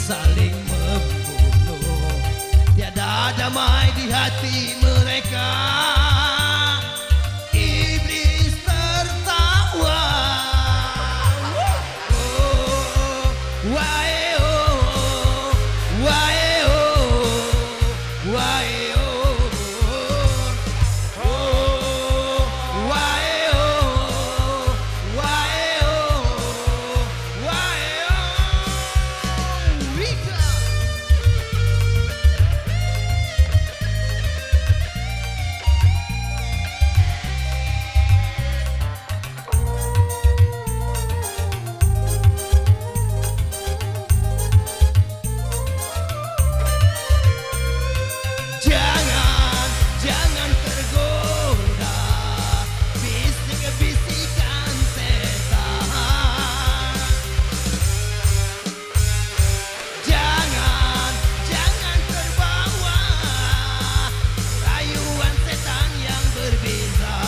saling membunuh. Tiada damai di hati mereka. Iblis tertawa. Oh, wae oh, wae oh, wae oh, oh, wae oh, wae oh, wae oh, Rika. Jangan tergoda bisik-bisikan setan. Jangan terbawa rayuan setan yang berbeza.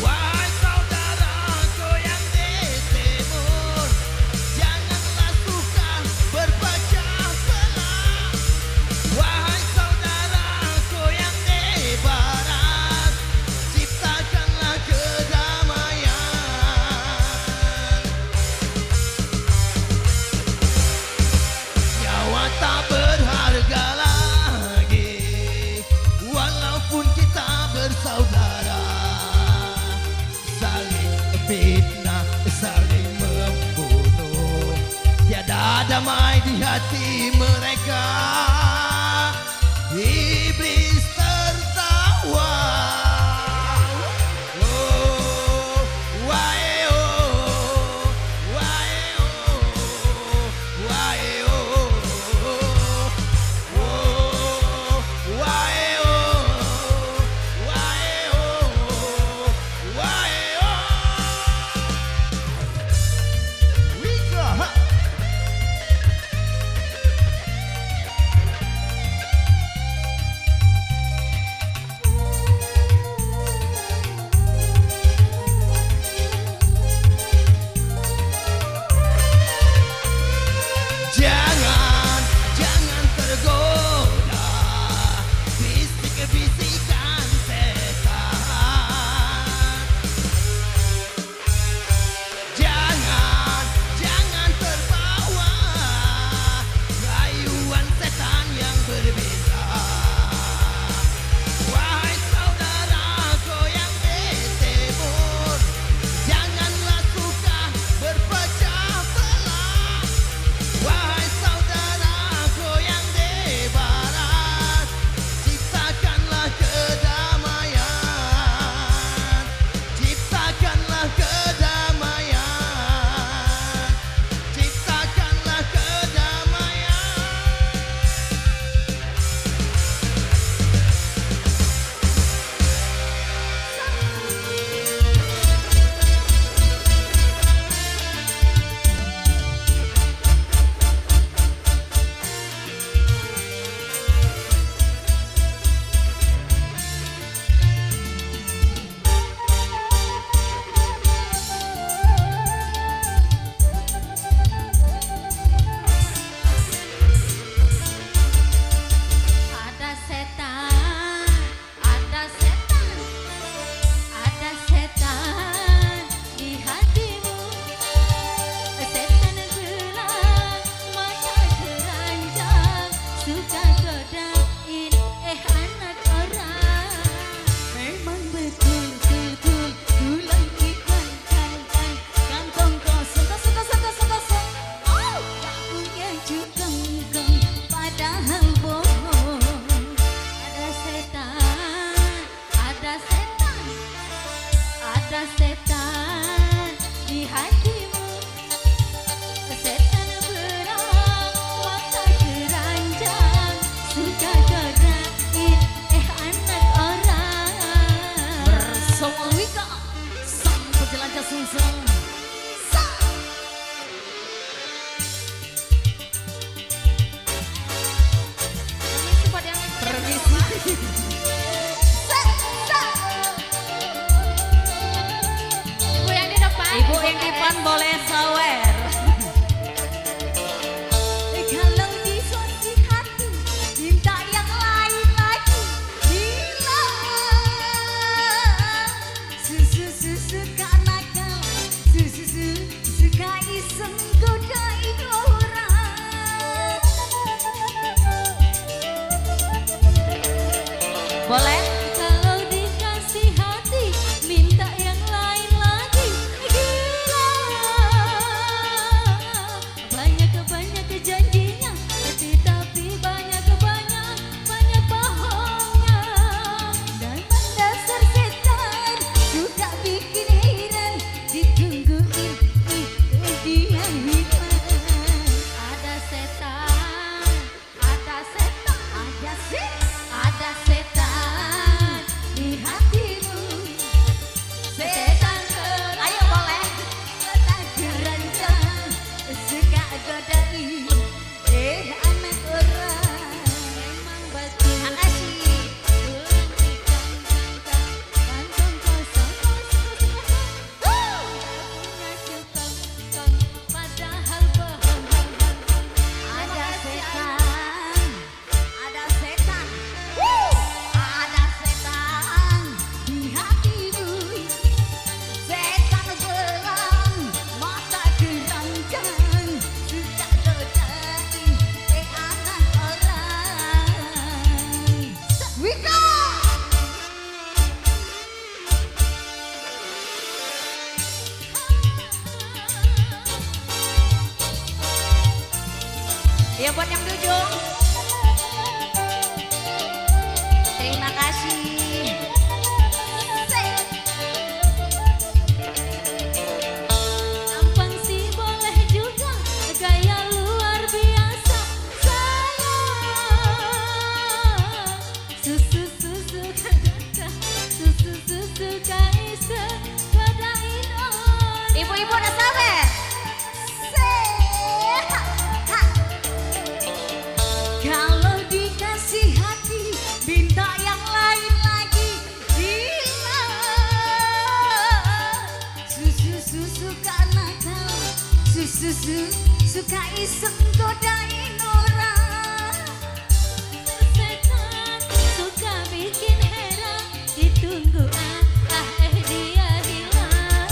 Wahai saudaraku yang di timur, janganlah suka berpecah belah. Wahai saudaraku yang di barat, ciptakanlah kedamaian. Nyawa tak berharga lagi, walaupun kita bersaudara. Saling fitnah, saling membunuh, tiada damai di hati mereka. Iblis tertawa. Oh, wae oh, wae oh, wae oh, oh, wae oh, wae oh, wae oh. Rika, ha. Jangan tergoda bisik-bisikan setan. Jangan terbawa rayuan setan yang berbeza. Wahai saudaraku yang di timur, janganlah suka berpecah belah. Wahai saudaraku yang di barat, ciptakanlah kedamaian. Ciptakanlah kedamaian. Ciptakanlah kedamaian. Ada setan, ada setan, ada setan di hatimu. Setan gelap, mata keranjang, suka godain anak orang. Memang betul-betul tulang ikan kan, kantong kosong, kosong. Oh, tak punya juga engkau, padahal bohong. Ada setan, ada setan, ada setan di hatimu. Setan berak, mata keranjang, suka godain anak orang. Bersama Wika, sang penjelajah sungsang. Permisi. Ibu yang di depan boleh sawer. Ya buat yang dujung. Terima kasih. Tampang sih boleh juga, gaya luar biasa. Sayang, susu kaisa godain orang. Ibu-ibu udah sabar. Kalau dikasih hati, minta yang lain lagi. Gila, susu karena kau, suka iseng godain orang. Setan suka bikin heran, ditunggu dia hilang.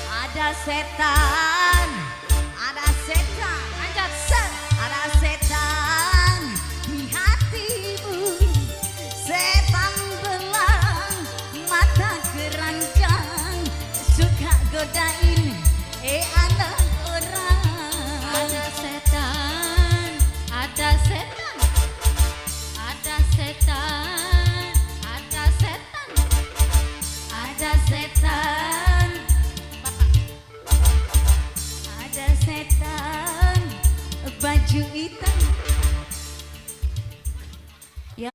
Ada setan, anjat set. Ada setan di hatimu, setan belang mata keranjang, suka godain anak orang. Ada setan, ada setan, ada setan, ada setan, ada setan, ada setan baju hitam